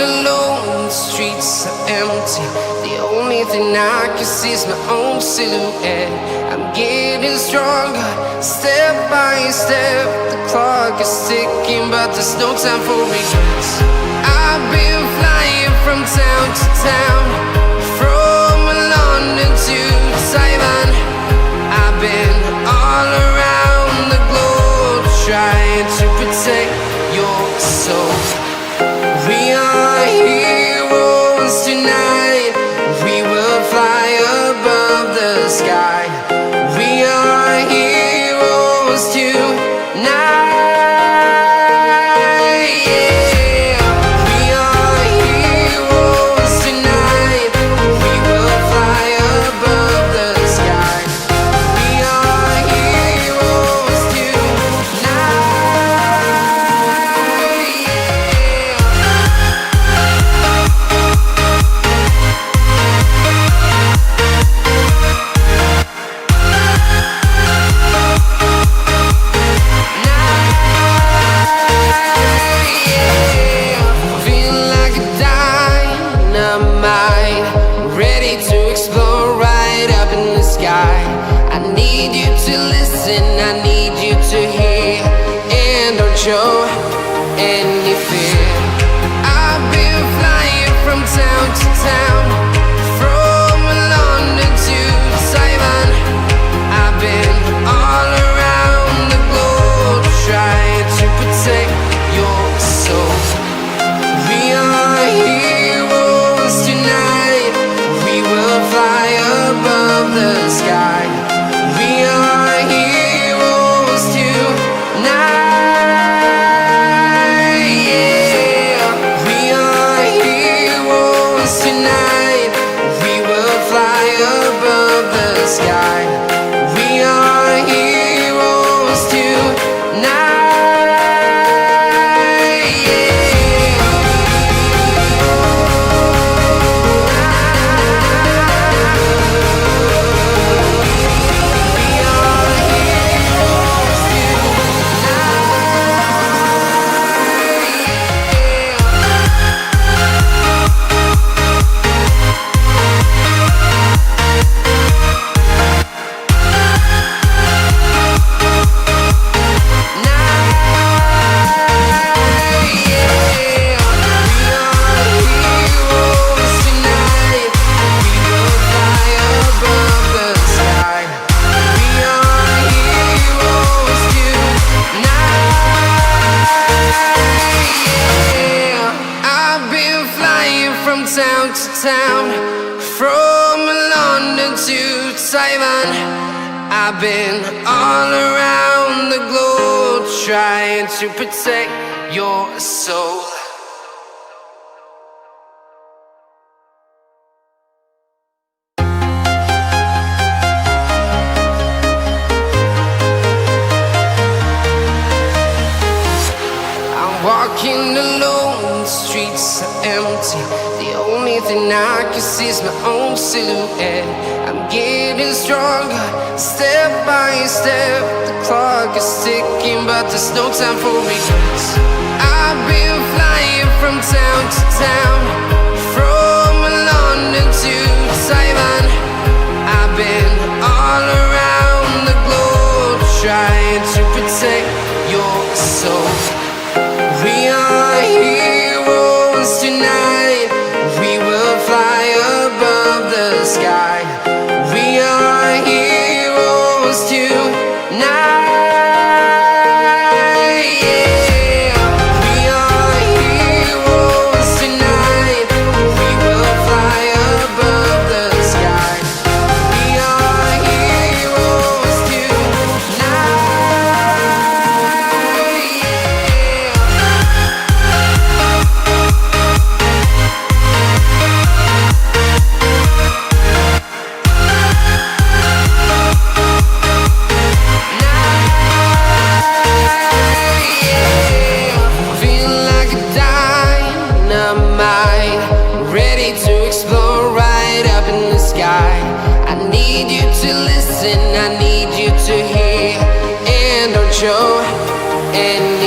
alone, the streets are empty. The only thing I can see is my own silhouette. I'm getting stronger, step by step. The clock is ticking, but there's no time for regrets. I've been flying from town to town, from London to Taiwan. I've been all around the globe, trying to protect your soul. We are heroes tonight. We will fly above the sky. We are heroes tonight. Yeah. We are heroes tonight. We will fly above the sky. We are heroes tonight. I need you to hear and don't show any fear. I've been flying from town to town, from London to Taiwan. I've been all around the globe, trying to protect your soul. We are heroes tonight. We will fly above the sky. We are heroes tonight. Yeah. We are heroes tonight. We will fly above the sky. We are heroes tonight. Town to town, from London to Taiwan. I've been all around the globe, trying to protect your soul. I'm walking alone, the streets are empty. The only thing I can see is my own silhouette. I'm getting stronger, step by step. The clock is ticking, but there's no time for regrets. I've been flying from town to town, from London to Taiwan. I've been all around the globe, trying to protect your soul. We are heroes tonight. We will fly above the sky. We are heroes tonight. Yeah. We are heroes tonight. We will fly above the sky. We are heroes tonight. I need you to hear and don't show any